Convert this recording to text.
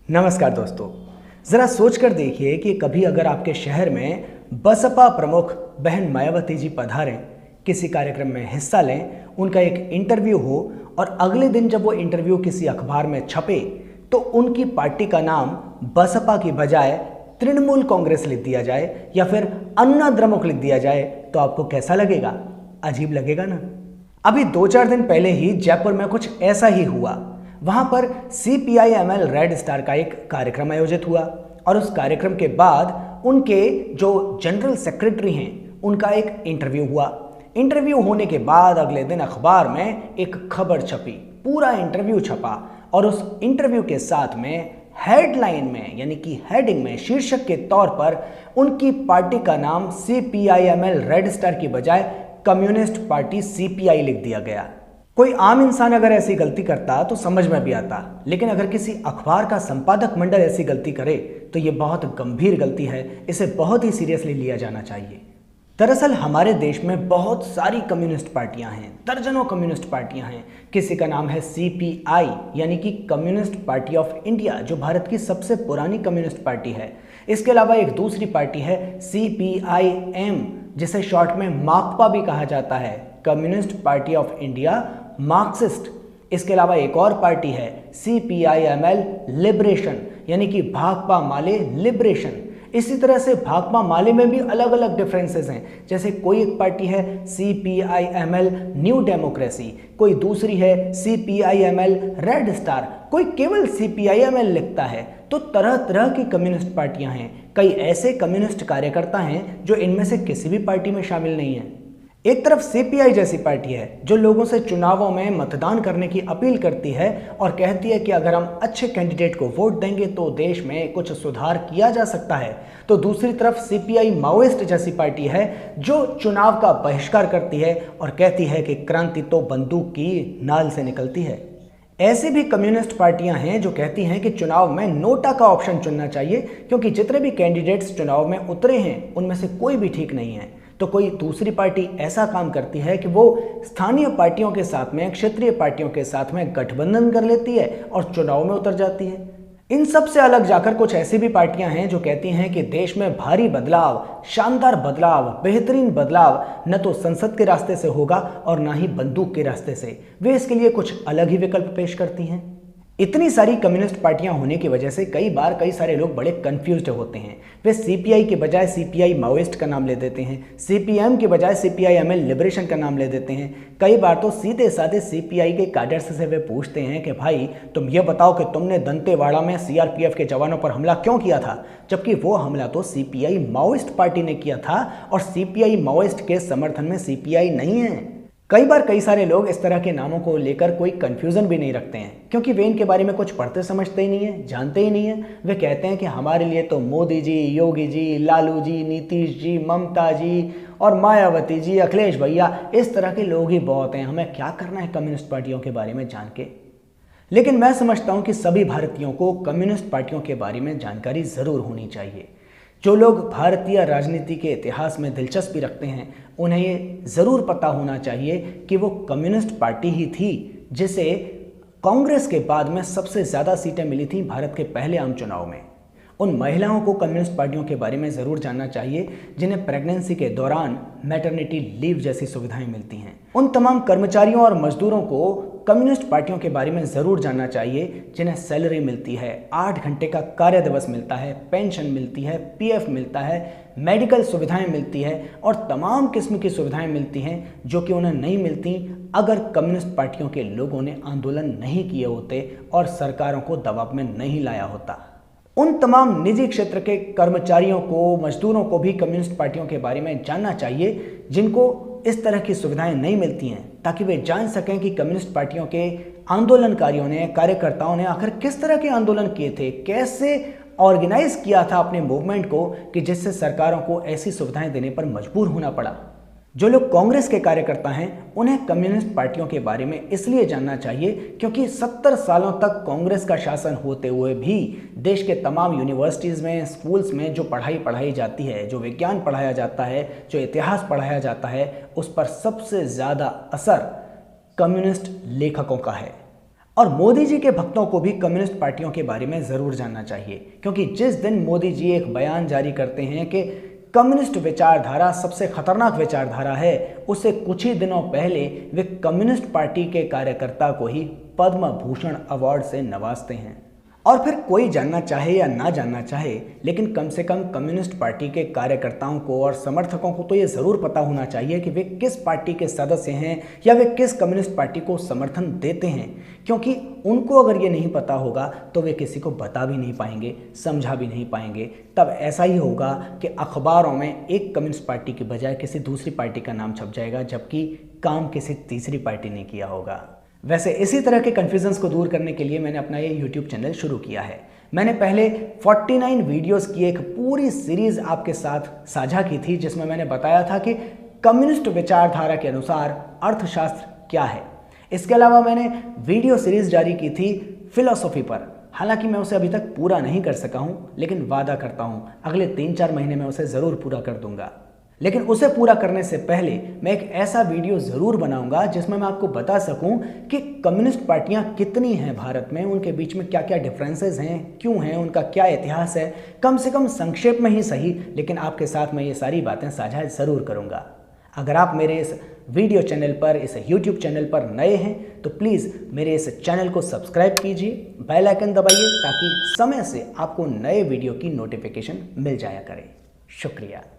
नमस्कार दोस्तों। ज़रा सोचकर देखिए कि कभी अगर आपके शहर में बसपा प्रमुख बहन मायावती जी पधारें, किसी कार्यक्रम में हिस्सा लें, उनका एक इंटरव्यू हो और अगले दिन जब वो इंटरव्यू किसी अखबार में छपे तो उनकी पार्टी का नाम बसपा की बजाय तृणमूल कांग्रेस लिख दिया जाए या फिर अन्ना द्रमुक लिख दिया जाए, तो आपको कैसा लगेगा? अजीब लगेगा ना। अभी 2-4 दिन पहले ही जयपुर में कुछ ऐसा ही हुआ। वहां पर CPI-ML रेड स्टार का एक कार्यक्रम आयोजित हुआ और उस कार्यक्रम के बाद उनके जो जनरल सेक्रेटरी हैं उनका एक इंटरव्यू हुआ। इंटरव्यू होने के बाद अगले दिन अखबार में एक खबर छपी, पूरा इंटरव्यू छपा और उस इंटरव्यू के साथ में हेडलाइन में यानी कि हेडिंग में शीर्षक के तौर पर उनकी पार्टी का नाम CPI-ML रेड स्टार की बजाय कम्युनिस्ट पार्टी CPI लिख दिया गया। कोई आम इंसान अगर ऐसी गलती करता तो समझ में भी आता, लेकिन अगर किसी अखबार का संपादक मंडल ऐसी गलती करे तो ये बहुत गंभीर गलती है, इसे बहुत ही सीरियसली लिया जाना चाहिए। दरअसल हमारे देश में बहुत सारी कम्युनिस्ट पार्टियां हैं, दर्जनों कम्युनिस्ट पार्टियां हैं। किसी का नाम है CPI यानी कि कम्युनिस्ट पार्टी ऑफ इंडिया, जो भारत की सबसे पुरानी कम्युनिस्ट पार्टी है। इसके अलावा एक दूसरी पार्टी है CPIM, जिसे शॉर्ट में माकपा भी कहा जाता है, communist party of India Marxist. इसके अलावा एक और पार्टी है CPI-ML लिबरेशन यानी कि भाकपा माले लिबरेशन। इसी तरह से भाकपा माले में भी अलग अलग डिफरेंसेस हैं, जैसे कोई एक पार्टी है CPI-ML न्यू डेमोक्रेसी, कोई दूसरी है CPI-ML रेड स्टार, कोई केवल CPI-ML लिखता है। तो तरह तरह की कम्युनिस्ट पार्टियां हैं। कई ऐसे कम्युनिस्ट कार्यकर्ता हैं जो इनमें से किसी भी पार्टी में शामिल नहीं है। एक तरफ CPI जैसी पार्टी है जो लोगों से चुनावों में मतदान करने की अपील करती है और कहती है कि अगर हम अच्छे कैंडिडेट को वोट देंगे तो देश में कुछ सुधार किया जा सकता है। तो दूसरी तरफ CPI माओइस्ट जैसी पार्टी है जो चुनाव का बहिष्कार करती है और कहती है कि क्रांति तो बंदूक की नाल से निकलती है। ऐसी भी कम्युनिस्ट पार्टियां हैं जो कहती हैं कि चुनाव में नोटा का ऑप्शन चुनना चाहिए, क्योंकि जितने भी कैंडिडेट्स चुनाव में उतरे हैं उनमें से कोई भी ठीक नहीं है। तो कोई दूसरी पार्टी ऐसा काम करती है कि वो स्थानीय पार्टियों के साथ में, क्षेत्रीय पार्टियों के साथ में गठबंधन कर लेती है और चुनाव में उतर जाती है। इन सब से अलग जाकर कुछ ऐसी भी पार्टियां हैं जो कहती हैं कि देश में भारी बदलाव, शानदार बदलाव, बेहतरीन बदलाव न तो संसद के रास्ते से होगा और ना ही बंदूक के रास्ते से। वे इसके लिए कुछ अलग ही विकल्प पेश करती हैं। इतनी सारी कम्युनिस्ट पार्टियां होने की वजह से कई सारे लोग बड़े कंफ्यूज्ड होते हैं। वे CPI के बजाय CPI माओइस्ट का नाम ले देते हैं, CPM के बजाय CPI-ML लिबरेशन का नाम ले देते हैं। कई बार तो सीधे साधे CPI के कैडर्स से वे पूछते हैं कि भाई तुम ये बताओ कि तुमने दंतेवाड़ा में CRPF के जवानों पर हमला क्यों किया था, जबकि वो हमला तो CPI माओइस्ट पार्टी ने किया था और CPI माओइस्ट के समर्थन में CPI नहीं है। कई बार कई सारे लोग इस तरह के नामों को लेकर कोई कंफ्यूजन भी नहीं रखते हैं, क्योंकि वे इनके बारे में कुछ पढ़ते समझते ही नहीं है, जानते ही नहीं है। वे कहते हैं कि हमारे लिए तो मोदी जी, योगी जी, लालू जी, नीतीश जी, ममता जी और मायावती जी, अखिलेश भैया, इस तरह के लोग ही बहुत हैं, हमें क्या करना है कम्युनिस्ट पार्टियों के बारे में जान के। लेकिन मैं समझता हूँ कि सभी भारतीयों को कम्युनिस्ट पार्टियों के बारे में जानकारी ज़रूर होनी चाहिए। जो लोग भारतीय राजनीति के इतिहास में दिलचस्पी रखते हैं उन्हें ये ज़रूर पता होना चाहिए कि वो कम्युनिस्ट पार्टी ही थी जिसे कांग्रेस के बाद में सबसे ज़्यादा सीटें मिली थी भारत के पहले आम चुनाव में। उन महिलाओं को कम्युनिस्ट पार्टियों के बारे में ज़रूर जानना चाहिए जिन्हें प्रेगनेंसी के दौरान मैटरनिटी लीव जैसी सुविधाएं मिलती हैं। उन तमाम कर्मचारियों और मजदूरों को कम्युनिस्ट पार्टियों के बारे में ज़रूर जानना चाहिए जिन्हें सैलरी मिलती है, 8 घंटे का कार्य दिवस मिलता है, पेंशन मिलती है, PF मिलता है, मेडिकल सुविधाएं मिलती है और तमाम किस्म की सुविधाएं मिलती हैं जो कि उन्हें नहीं मिलती अगर कम्युनिस्ट पार्टियों के लोगों ने आंदोलन नहीं किए होते और सरकारों को दबाव में नहीं लाया होता। उन तमाम निजी क्षेत्र के कर्मचारियों को, मजदूरों को भी कम्युनिस्ट पार्टियों के बारे में जानना चाहिए जिनको इस तरह की सुविधाएं नहीं मिलती हैं, ताकि वे जान सकें कि कम्युनिस्ट पार्टियों के आंदोलनकारियों ने, कार्यकर्ताओं ने आखिर किस तरह के आंदोलन किए थे, कैसे ऑर्गेनाइज किया था अपने मूवमेंट को कि जिससे सरकारों को ऐसी सुविधाएं देने पर मजबूर होना पड़ा। जो लोग कांग्रेस के कार्यकर्ता हैं उन्हें कम्युनिस्ट पार्टियों के बारे में इसलिए जानना चाहिए क्योंकि 70 सालों तक कांग्रेस का शासन होते हुए भी देश के तमाम यूनिवर्सिटीज़ में, स्कूल्स में जो पढ़ाई जाती है, जो विज्ञान पढ़ाया जाता है, जो इतिहास पढ़ाया जाता है, उस पर सबसे ज़्यादा असर कम्युनिस्ट लेखकों का है। और मोदी जी के भक्तों को भी कम्युनिस्ट पार्टियों के बारे में ज़रूर जानना चाहिए, क्योंकि जिस दिन मोदी जी एक बयान जारी करते हैं कि कम्युनिस्ट विचारधारा सबसे खतरनाक विचारधारा है, उससे कुछ ही दिनों पहले वे कम्युनिस्ट पार्टी के कार्यकर्ता को ही पद्म भूषण अवार्ड से नवाजते हैं। और फिर कोई जानना चाहे या ना जानना चाहे, लेकिन कम से कम कम्युनिस्ट पार्टी के कार्यकर्ताओं को और समर्थकों को तो ये ज़रूर पता होना चाहिए कि वे किस पार्टी के सदस्य हैं या वे किस कम्युनिस्ट पार्टी को समर्थन देते हैं, क्योंकि उनको अगर ये नहीं पता होगा तो वे किसी को बता भी नहीं पाएंगे, समझा भी नहीं पाएंगे। तब ऐसा ही होगा कि अखबारों में एक कम्युनिस्ट पार्टी की बजाय किसी दूसरी पार्टी का नाम छप जाएगा, जबकि काम किसी तीसरी पार्टी ने किया होगा। वैसे इसी तरह के कन्फ्यूजन्स को दूर करने के लिए मैंने अपना ये यूट्यूब चैनल शुरू किया है। मैंने पहले 49 वीडियोस की एक पूरी सीरीज़ आपके साथ साझा की थी, जिसमें मैंने बताया था कि कम्युनिस्ट विचारधारा के अनुसार अर्थशास्त्र क्या है। इसके अलावा मैंने वीडियो सीरीज़ जारी की थी फिलॉसफी पर। हालांकि मैं उसे अभी तक पूरा नहीं कर सका हूँ, लेकिन वादा करता हूँ अगले 3-4 महीने में उसे ज़रूर पूरा कर दूंगा। लेकिन उसे पूरा करने से पहले मैं एक ऐसा वीडियो ज़रूर बनाऊंगा जिसमें मैं आपको बता सकूं कि कम्युनिस्ट पार्टियां कितनी हैं भारत में, उनके बीच में क्या क्या डिफरेंसेस हैं, क्यों हैं, उनका क्या इतिहास है। कम से कम संक्षेप में ही सही, लेकिन आपके साथ मैं ये सारी बातें साझा ज़रूर करूंगा। अगर आप मेरे इस वीडियो चैनल पर, इस यूट्यूब चैनल पर नए हैं तो प्लीज़ मेरे इस चैनल को सब्सक्राइब कीजिए, बेल आइकन दबाइए, ताकि समय से आपको नए वीडियो की नोटिफिकेशन मिल जाया करे। शुक्रिया।